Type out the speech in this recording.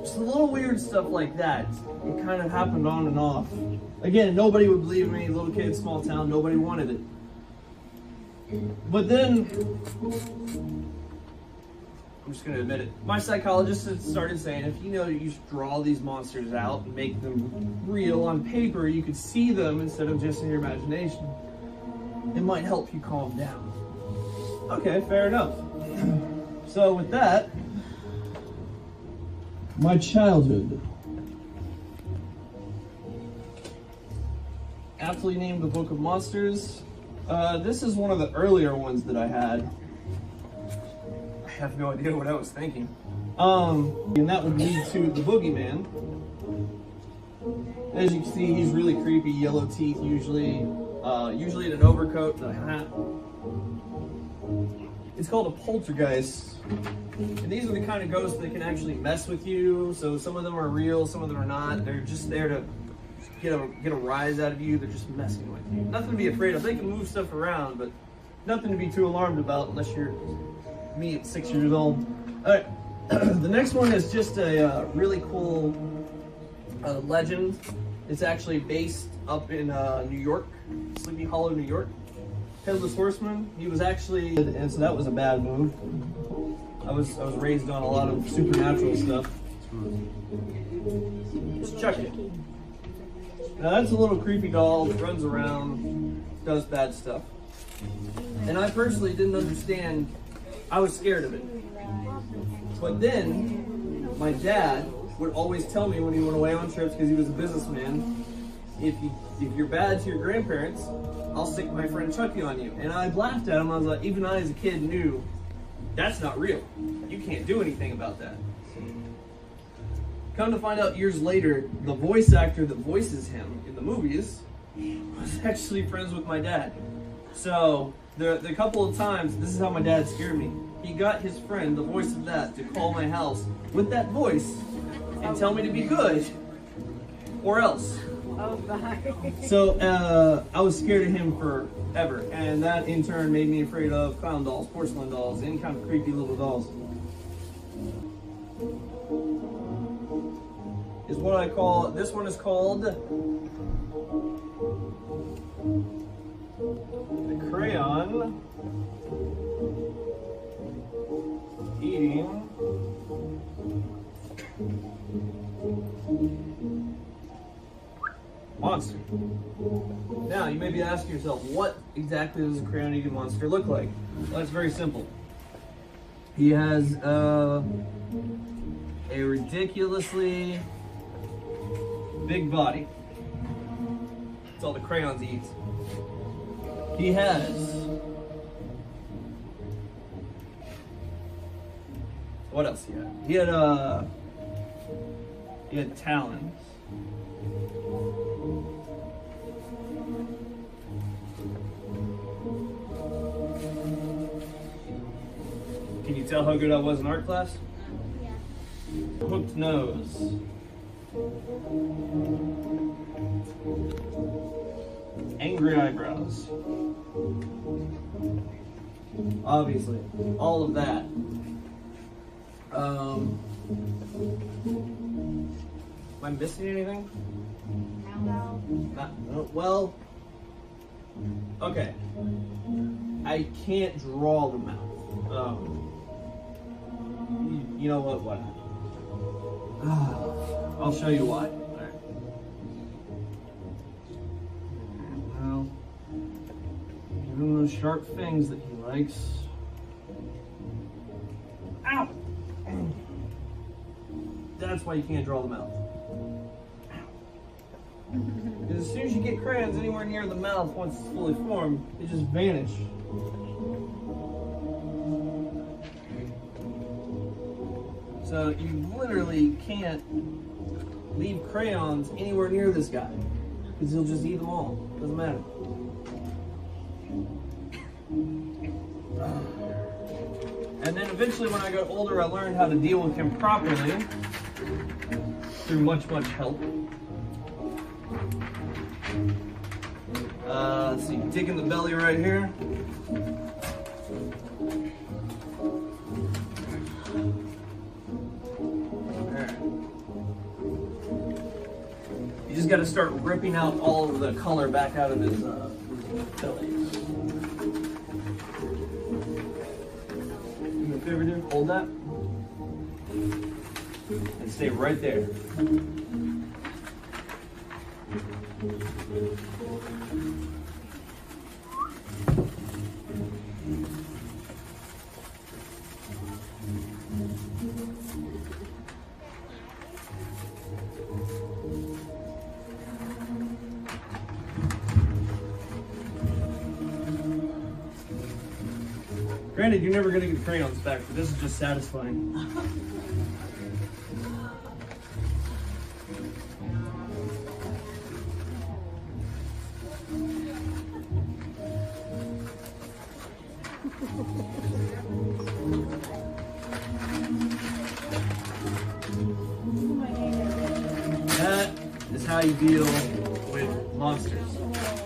Just a little weird stuff like that. It kind of happened on and off. Again, nobody would believe me. Little kid, small town, nobody wanted it. But then, I'm just going to admit it. My psychologist had started saying, if you know you just draw these monsters out and make them real on paper, you could see them instead of just in your imagination. It might help you calm down. Okay, fair enough. So with that, my childhood. Aptly named The Book of Monsters. This is one of the earlier ones that I had. I have no idea what I was thinking. And that would lead to the Boogeyman. As you can see, he's really creepy, yellow teeth usually in an overcoat and a hat. It's called a poltergeist. And these are the kind of ghosts that can actually mess with you. So some of them are real, some of them are not. They're just there to get a rise out of you. They're just messing with you. Nothing to be afraid of. They can move stuff around, but nothing to be too alarmed about unless you're me at 6 years old. All right, the next one is just a really cool legend. It's actually based up in New York, Sleepy Hollow, New York. Headless Horseman. He was actually, and so that was a bad move. I was raised on a lot of supernatural stuff. Just chuck it. Now that's a little creepy doll that runs around, does bad stuff. And I personally didn't understand. I was scared of it. But then, my dad would always tell me when he went away on trips, because he was a businessman, if you're bad to your grandparents, I'll stick my friend Chucky on you. And I laughed at him. I was like, even I as a kid knew that's not real. You can't do anything about that. Come to find out years later, the voice actor that voices him in the movies was actually friends with my dad. So the couple of times, this is how my dad scared me. He got his friend, the voice of that, to call my house with that voice and tell me to be good, or else. Oh, bye. So I was scared of him forever, and that in turn made me afraid of clown dolls, porcelain dolls, any kind of creepy little dolls. Is what I call, this one is called the crayon eating monster. Now, you may be asking yourself, what exactly does a crayon eating monster look like? Well, that's very simple. He has a ridiculously big body. That's all the crayons he eats. He has what else he had? He had talons. Can you tell how good I was in art class? Yeah. Hooked nose. Angry eyebrows. Obviously, all of that. Am I missing anything? No. No, well, okay. I can't draw the mouth. You know what? I'll show you why. All right. Well, give him those sharp fangs that he likes. Ow! That's why you can't draw the mouth. Because as soon as you get crayons anywhere near the mouth, once it's fully formed, they just vanish. So you literally can't leave crayons anywhere near this guy, because he'll just eat them all. Doesn't matter. And then eventually when I got older, I learned how to deal with him properly through much help. Let's see, dig in the belly right here. Alright. You just got to start ripping out all of the color back out of his belly. Do me a favor, dude. Hold that. And stay right there. Granted, you're never going to get crayons back, but this is just satisfying. That is how you deal with monsters.